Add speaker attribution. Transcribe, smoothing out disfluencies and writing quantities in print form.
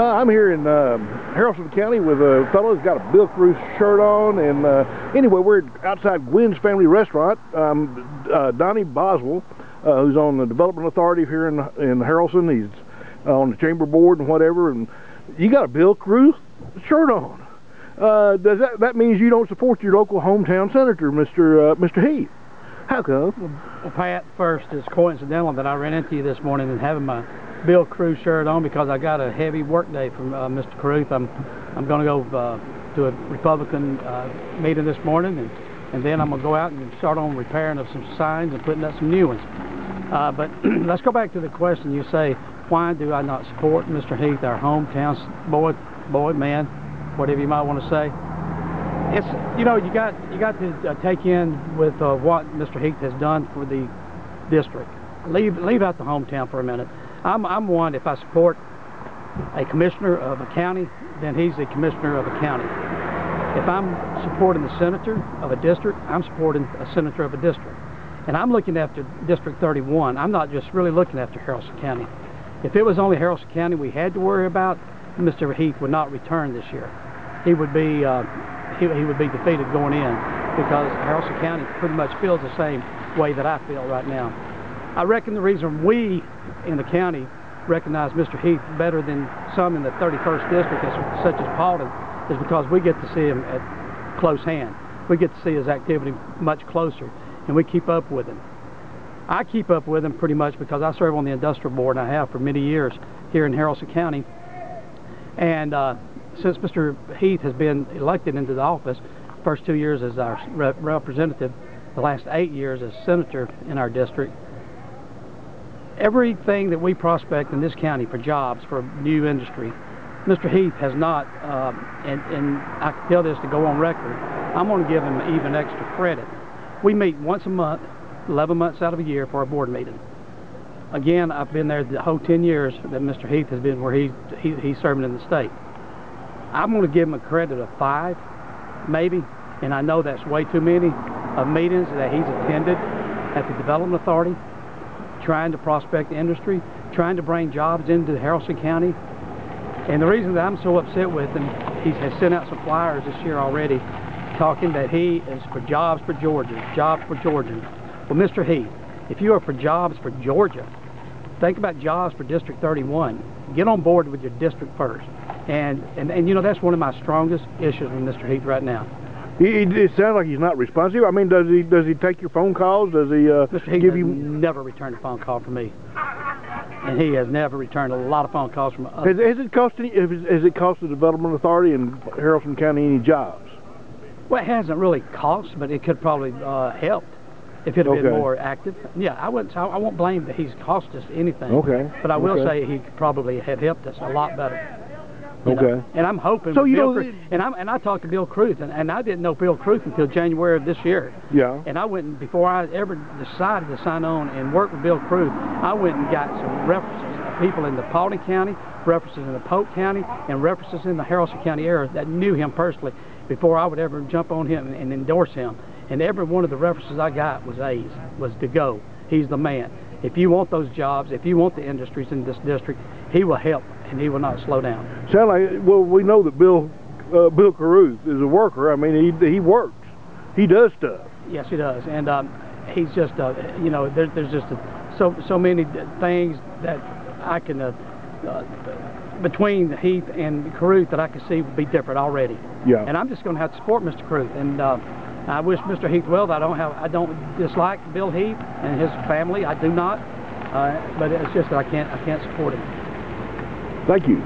Speaker 1: I'm here in Haralson County with a fellow who's got a Bill Carruth shirt on, and anyway, we're outside Gwynn's Family Restaurant. Donny Boswell, who's on the Development Authority here in Haralson. He's on the chamber board and whatever, and you got a Bill Carruth shirt on. Does that means you don't support your local hometown senator, Mr. Heath? How come?
Speaker 2: Well, Pat, first, it's coincidental that I ran into you this morning and having my Bill Carruth shirt on because I got a heavy work day from Mr. Carruth. I'm going to go to a Republican meeting this morning, and then I'm going to go out and start on repairing of some signs and putting up some new ones. But let's go back to the question. You say, why do I not support Mr. Heath, our hometown boy, man, whatever you might want to say? It's, you know, you got to take in with what Mr. Heath has done for the district. Leave out the hometown for a minute. I'm one, if I support a commissioner of a county, then he's a commissioner of a county. If I'm supporting the senator of a district, I'm supporting a senator of a district. And I'm looking after District 31. I'm not just really looking after Haralson County. If it was only Haralson County we had to worry about, Mr. Heath would not return this year. He would be defeated going in, because Haralson County pretty much feels the same way that I feel right now. I reckon the reason we in the county recognize Mr. Heath better than some in the 31st district, such as Paulding, is because we get to see him at close hand. We get to see his activity much closer, and we keep up with him. I keep up with him pretty much because I serve on the industrial board, and I have for many years here in Haralson County. And since Mr. Heath has been elected into the office, first 2 years as our representative, the last 8 years as senator in our district, everything that we prospect in this county for jobs, for new industry, Mr. Heath has not, and I can tell this to go on record, I'm going to give him even extra credit. We meet once a month, 11 months out of a year, for a board meeting. Again, I've been there the whole 10 years that Mr. Heath has been where he's serving in the state. I'm going to give him a credit of 5, maybe, and I know that's way too many, of meetings that he's attended at the Development Authority, trying to prospect industry, trying to bring jobs into Haralson County. And the reason that I'm so upset with him, he has sent out some flyers this year already talking that he is for jobs for Georgia, jobs for Georgia. Well, Mr. Heath, if you are for jobs for Georgia, think about jobs for District 31. Get on board with your district first. And you know, that's one of my strongest issues with Mr. Heath right now.
Speaker 1: It sounds like he's not responsive. I mean, does he take your phone calls? Does he
Speaker 2: Mr. Heath give you? Never returned a phone call from me, and he has never returned a lot of phone calls from us. Has it cost the Development Authority in Haralson County any jobs? Well, it hasn't really cost, but it could probably helped if it had been more active. Yeah, I won't blame that he's cost us anything. Okay. But I will say he could probably have helped us a lot better. You know? And I'm hoping. So I talked to Bill Carruth, and I didn't know Bill Carruth until January of this year. Yeah. And I went, and before I ever decided to sign on and work with Bill Carruth, I went and got some references of people in the Paulding County, references in the Polk County, and references in the Haralson County area that knew him personally before I would ever jump on him and endorse him. And every one of the references I got was A's, was to go. He's the man. If you want those jobs, if you want the industries in this district, he will help, and he will not slow down. Sound like, well, we know that Bill Carruth is a worker. I mean, he works. He does stuff. Yes, he does. And he's just, you know, there's just so many things that I can, between Heath and Carruth, that I can see would be different already. Yeah. And I'm just going to have to support Mr. Carruth. And I wish Mr. Heath well. I don't dislike Bill Heath and his family. I do not. But it's just that I can't support him. Thank you.